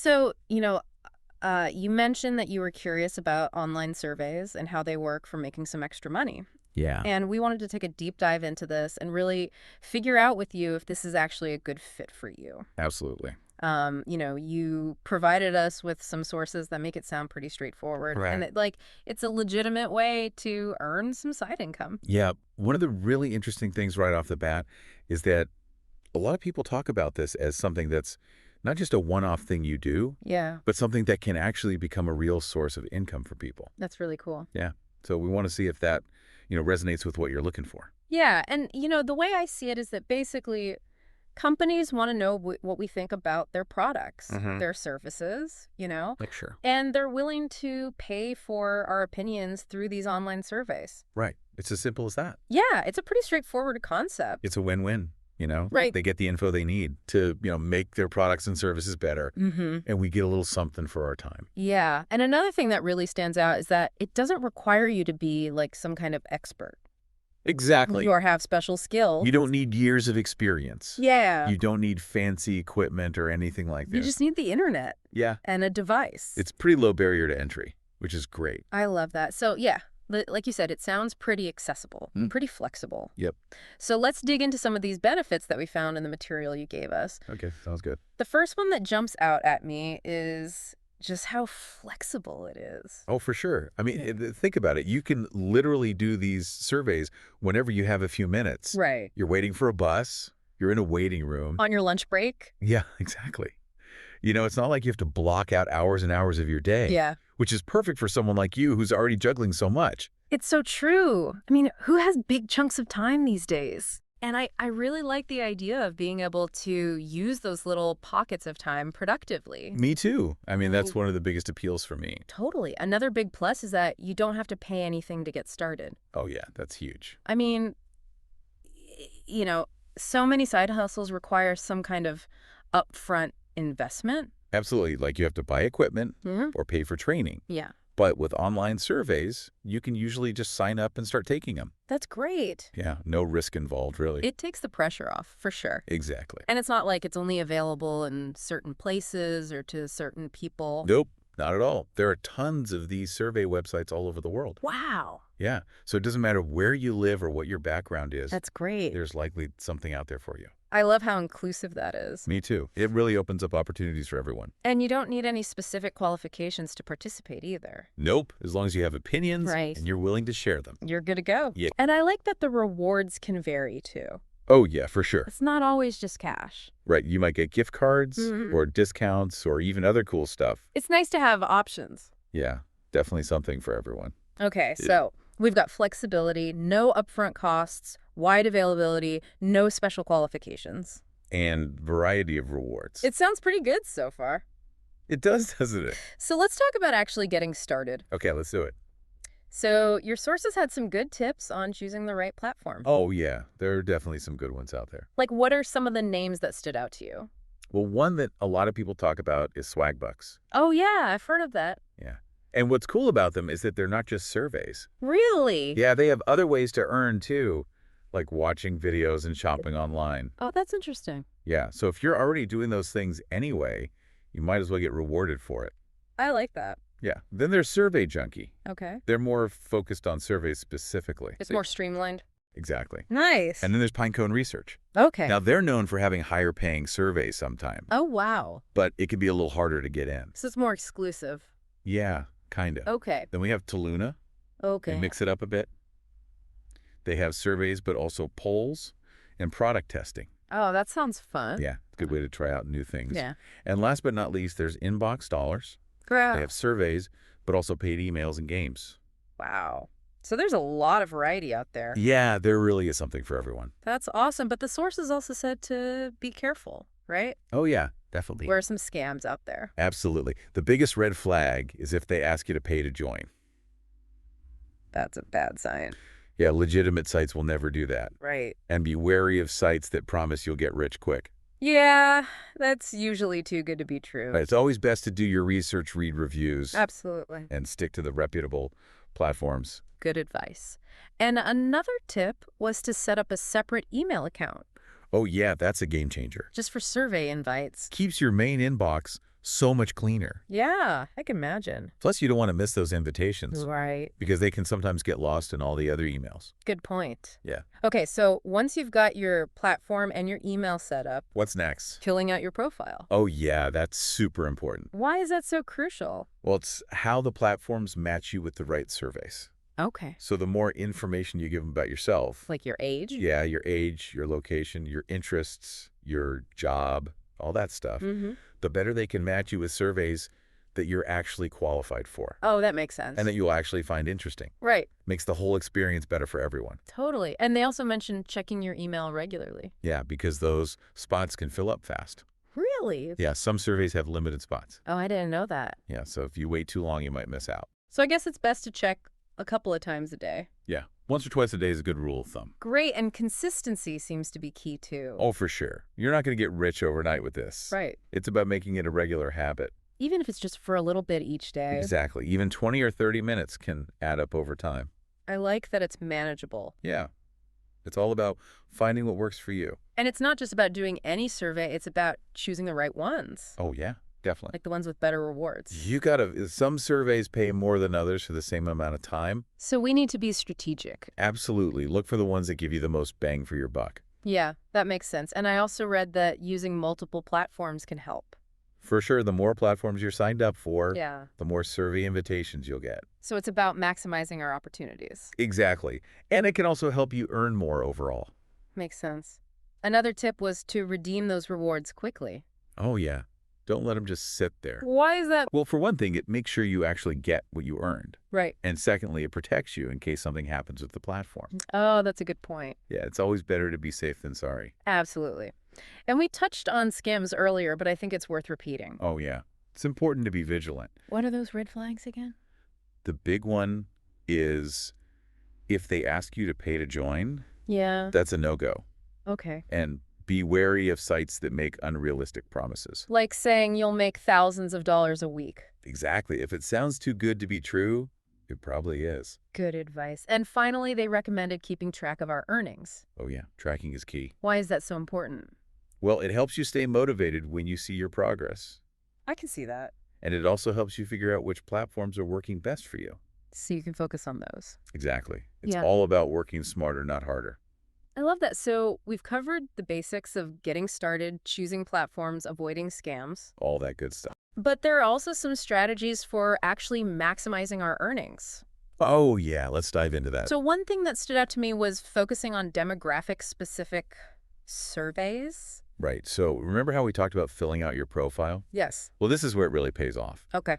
So, you mentioned that you were curious about online surveys and how they work for making some extra money. Yeah, And we wanted to take a deep dive into this and really figure out with you if this is actually a good fit for you. absolutely. You provided us with some sources that make it sound pretty straightforward, and Right. it's a legitimate way to earn some side income. Yeah, one of the really interesting things right off the bat is that a lot of people talk about this as something that's not just a one-off thing you do, Yeah, but something that can actually become a real source of income for people. that's really cool. Yeah. So we want to see if that, resonates with what you're looking for. Yeah, and the way I see it is that basically companies want to know what we think about their products, Mm-hmm. their services, Like, sure. and they're willing to pay for our opinions through these online surveys. Right. It's as simple as that. Yeah, it's a pretty straightforward concept. It's a win-win. Right. They get the info they need to, make their products and services better, Mm-hmm. and we get a little something for our time. Yeah, and another thing that really stands out is that it doesn't require you to be like some kind of expert Exactly. or have special skills. You don't need years of experience. Yeah, You don't need fancy equipment or anything like you this. just need the internet Yeah. and a device. It's pretty low barrier to entry, which is great. I love that. So yeah, like you said, it sounds pretty accessible, Mm. pretty flexible. Yep. So let's dig into some of these benefits that we found in the material you gave us. Okay, sounds good. The first one that jumps out at me is just how flexible it is. Oh, for sure. I mean, Yeah. think about it. You can literally do these surveys whenever you have a few minutes. Right. You're waiting for a bus. You're in a waiting room. On your lunch break? Yeah, exactly. It's not like you have to block out hours and hours of your day, Yeah. which is perfect for someone like you who's already juggling so much. It's so true. I mean, who has big chunks of time these days? And I really like the idea of being able to use those little pockets of time productively. Me too. I mean, that's one of the biggest appeals for me. Totally. Another big plus is that you don't have to pay anything to get started. Oh, yeah, that's huge. I mean, so many side hustles require some kind of upfront investment. Absolutely. Like you have to buy equipment Hmm. or pay for training. Yeah, But with online surveys, you can usually just sign up and start taking them. that's great. Yeah, no risk involved, really. It takes the pressure off, for sure. Exactly. And it's not like it's only available in certain places or to certain people. Nope, not at all. There are tons of these survey websites all over the world. Wow, Yeah, so it doesn't matter where you live or what your background is, that's great. there's likely something out there for you. I love how inclusive that is. Me too. It really opens up opportunities for everyone. And you don't need any specific qualifications to participate either. Nope, as long as you have opinions Right. and you're willing to share them. You're good to go. Yeah. And I like that the rewards can vary too. Oh, yeah, for sure. It's not always just cash. Right, you might get gift cards Mhm. or discounts or even other cool stuff. It's nice to have options. Yeah, definitely something for everyone. Okay, Yeah. so we've got flexibility, no upfront costs, wide availability, no special qualifications. And variety of rewards. It sounds pretty good so far. It does, doesn't it? So let's talk about actually getting started. Okay, let's do it. So your sources had some good tips on choosing the right platform. Oh, yeah, there are definitely some good ones out there. Like, what are some of the names that stood out to you? Well, one that a lot of people talk about is Swagbucks. Oh, yeah, I've heard of that. Yeah. And what's cool about them is that they're not just surveys. Really? Yeah, they have other ways to earn too, like watching videos and shopping online. Oh, that's interesting. Yeah, so if you're already doing those things anyway, you might as well get rewarded for it. I like that. Yeah. Then there's Survey Junkie. Okay. They're more focused on surveys specifically. It's more streamlined. Exactly. Nice. And then there's Pinecone Research. Okay. Now, they're known for having higher paying surveys sometimes, Oh, wow. but it can be a little harder to get in. So it's more exclusive. Yeah, kind of. Okay. Then we have Taluna. Okay. They mix it up a bit. They have surveys, but also polls and product testing. Oh, that sounds fun. Yeah, good way to try out new things. Yeah. And last but not least, there's Inbox Dollars. They have surveys, but also paid emails and games. Wow. So there's a lot of variety out there. Yeah, there really is something for everyone. That's awesome. But the sources also said to be careful, right? Oh, yeah, definitely. There are some scams out there. Absolutely. The biggest red flag is if they ask you to pay to join. That's a bad sign. Yeah, legitimate sites will never do that. Right. And be wary of sites that promise you'll get rich quick. Yeah, that's usually too good to be true. Right, it's always best to do your research, read reviews, Absolutely. and stick to the reputable platforms. Good advice. And another tip was to set up a separate email account Oh, yeah, that's a game changer. just for survey invites. Keeps your main inbox so much cleaner. Yeah, I can imagine. Plus, you don't want to miss those invitations Right. because they can sometimes get lost in all the other emails. Good point. Yeah. Okay, so once you've got your platform and your email set up, What's next? filling out your profile. Oh, yeah, that's super important. Why is that so crucial? Well, it's how the platforms match you with the right surveys. Okay. So the more information you give them about yourself, Like your age? yeah, your age, your location, your interests, your job, all that stuff, Mm-hmm. the better they can match you with surveys that you're actually qualified for Oh, that makes sense. and that you'll actually find interesting. Right. Makes the whole experience better for everyone. Totally. And they also mentioned checking your email regularly. Yeah, because those spots can fill up fast. Really? Yeah, some surveys have limited spots. Oh, I didn't know that. Yeah, so if you wait too long, you might miss out. So I guess it's best to check a couple of times a day. Yeah, once or twice a day is a good rule of thumb. Great, and consistency seems to be key too. Oh, for sure. You're not going to get rich overnight with this. Right. It's about making it a regular habit. Even if it's just for a little bit each day. Exactly. Even 20 or 30 minutes can add up over time. I like that it's manageable. Yeah. It's all about finding what works for you. And it's not just about doing any survey, it's about choosing the right ones. Oh, yeah, definitely. Like the ones with better rewards. Some surveys pay more than others for the same amount of time. So we need to be strategic. Absolutely. Look for the ones that give you the most bang for your buck. Yeah, that makes sense. And I also read that using multiple platforms can help. For sure, the more platforms you're signed up for, Yeah. the more survey invitations you'll get. So it's about maximizing our opportunities. Exactly. And it can also help you earn more overall. Makes sense. Another tip was to redeem those rewards quickly. Oh, yeah. Don't let them just sit there. Why is that? Well, for one thing, it makes sure you actually get what you earned. Right. And secondly, it protects you in case something happens with the platform. Oh, that's a good point. Yeah, it's always better to be safe than sorry. Absolutely. And we touched on scams earlier, but I think it's worth repeating. Oh, yeah. It's important to be vigilant. What are those red flags again? The big one is if they ask you to pay to join, Yeah. that's a no-go. Okay. And be wary of sites that make unrealistic promises. Like saying you'll make thousands of dollars a week. Exactly. If it sounds too good to be true, it probably is. Good advice. And finally, they recommended keeping track of our earnings. Oh, yeah. Tracking is key. Why is that so important? Well, it helps you stay motivated when you see your progress. I can see that. And it also helps you figure out which platforms are working best for you. So you can focus on those. Exactly. It's Yeah. all about working smarter, not harder. I love that. So we've covered the basics of getting started, choosing platforms, avoiding scams. All that good stuff. But there are also some strategies for actually maximizing our earnings. Oh, yeah. Let's dive into that. So one thing that stood out to me was focusing on demographic-specific surveys. Right. So remember how we talked about filling out your profile? Yes. Well, this is where it really pays off. Okay.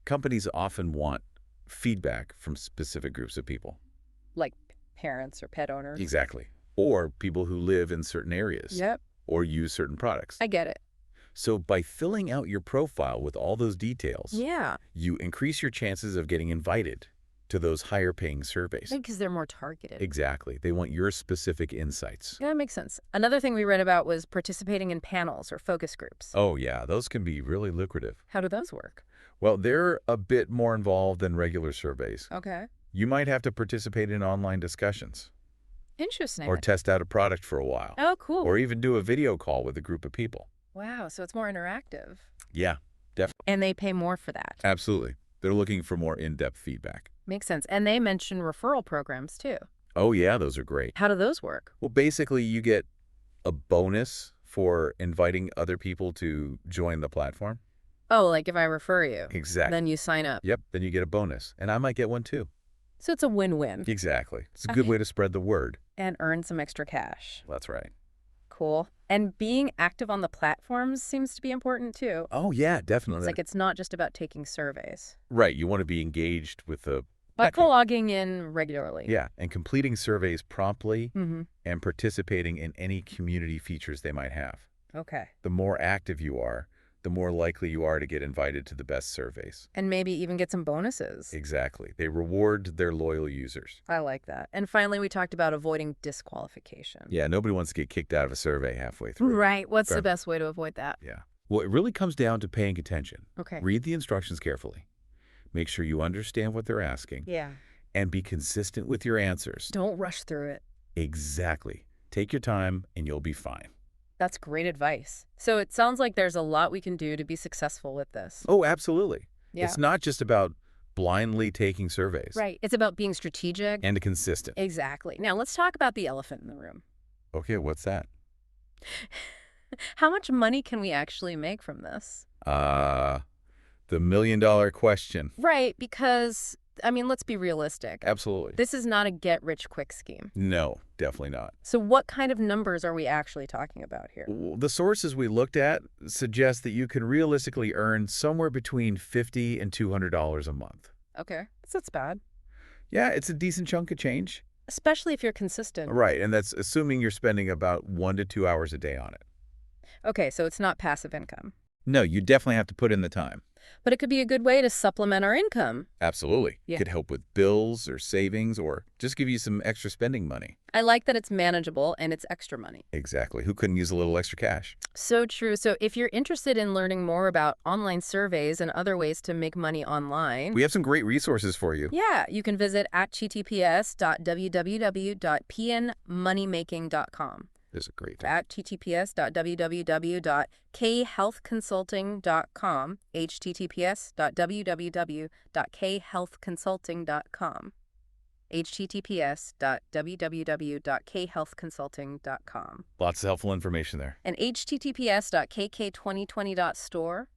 Companies often want feedback from specific groups of people. Like parents or pet owners. Exactly. Or people who live in certain areas. Yep. Or use certain products. I get it. So by filling out your profile with all those details, Yeah. you increase your chances of getting invited to those higher paying surveys. Because they're more targeted. Exactly. They want your specific insights. Yeah, that makes sense. Another thing we read about was participating in panels or focus groups. Oh, yeah. Those can be really lucrative. How do those work? Well, they're a bit more involved than regular surveys. Okay. You might have to participate in online discussions Interesting. or test out a product for a while Oh, cool. or even do a video call with a group of people. Wow, so it's more interactive. Yeah, definitely. And they pay more for that. Absolutely. They're looking for more in-depth feedback. Makes sense. And they mention referral programs too. Oh, yeah, those are great. How do those work? Well, basically, you get a bonus for inviting other people to join the platform. Oh, like if I refer you, Exactly. then you sign up. Yep, then you get a bonus. And I might get one too. So it's a win-win. Exactly. It's a good way to spread the word. And earn some extra cash. That's right. Cool. And being active on the platforms seems to be important too. Oh, yeah, definitely. It's like it's not just about taking surveys, Right, you want to be engaged with the... but Heck, logging in regularly. yeah, and completing surveys promptly Mm-hmm. and participating in any community features they might have. Okay. The more active you are, the more likely you are to get invited to the best surveys. And maybe even get some bonuses. Exactly. They reward their loyal users. I like that. And finally, we talked about avoiding disqualification. Yeah, nobody wants to get kicked out of a survey halfway through. Right. What's Fair. the best way to avoid that? Yeah. Well, it really comes down to paying attention. Okay. Read the instructions carefully. Make sure you understand what they're asking. Yeah. And be consistent with your answers. Don't rush through it. Exactly. Take your time and you'll be fine. That's great advice. So it sounds like there's a lot we can do to be successful with this. Oh, absolutely. Yeah. It's not just about blindly taking surveys. Right. It's about being strategic. And consistent. Exactly. Now let's talk about the elephant in the room. Okay, what's that? How much money can we actually make from this? The million-dollar question. Right, because, I mean, let's be realistic. Absolutely. This is not a get-rich-quick scheme. No, definitely not. So what kind of numbers are we actually talking about here? The sources we looked at suggest that you can realistically earn somewhere between $50 and $200 a month. Okay, that's bad. Yeah, it's a decent chunk of change. Especially if you're consistent. Right, and that's assuming you're spending about 1 to 2 hours a day on it. Okay, so it's not passive income. No, you definitely have to put in the time. But it could be a good way to supplement our income. Absolutely. Yeah. Could help with bills or savings or just give you some extra spending money. I like that it's manageable and it's extra money. Exactly. Who couldn't use a little extra cash? So true. So if you're interested in learning more about online surveys and other ways to make money online, We have some great resources for you. yeah, you can visit https://www.pnmoneymaking.com. This is a great At https://www.khealthconsulting.com, https://www.khealthconsulting.com, https://www.khealthconsulting.com, Lots of helpful information there. and https://kk2020.store,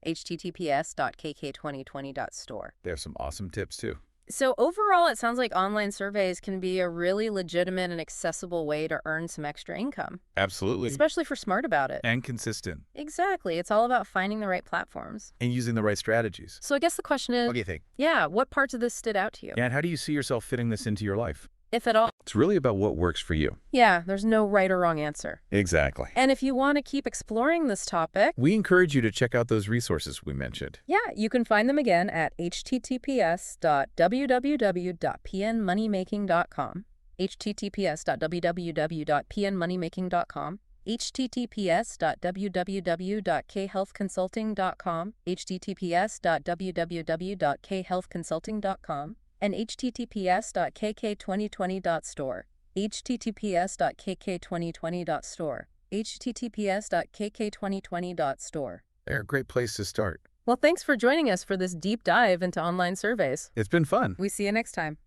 https://kk2020.store. There's some awesome tips too. So overall, it sounds like online surveys can be a really legitimate and accessible way to earn some extra income, Absolutely. especially if we're smart about it. And consistent. Exactly. It's all about finding the right platforms. And using the right strategies. So I guess the question is, What do you think? yeah, what parts of this stood out to you, Yeah, and how do you see yourself fitting this into your life? if at all? It's really about what works for you. Yeah, there's no right or wrong answer. Exactly. And if you want to keep exploring this topic, We encourage you to check out those resources we mentioned. yeah, you can find them again at https://www.pnmoneymaking.com, https://www.pnmoneymaking.com, https://www.khealthconsulting.com, https://www.khealthconsulting.com, and https://kk2020.store, https://kk2020.store, https://kk2020.store. They're a great place to start. Well, thanks for joining us for this deep dive into online surveys. It's been fun. We see you next time.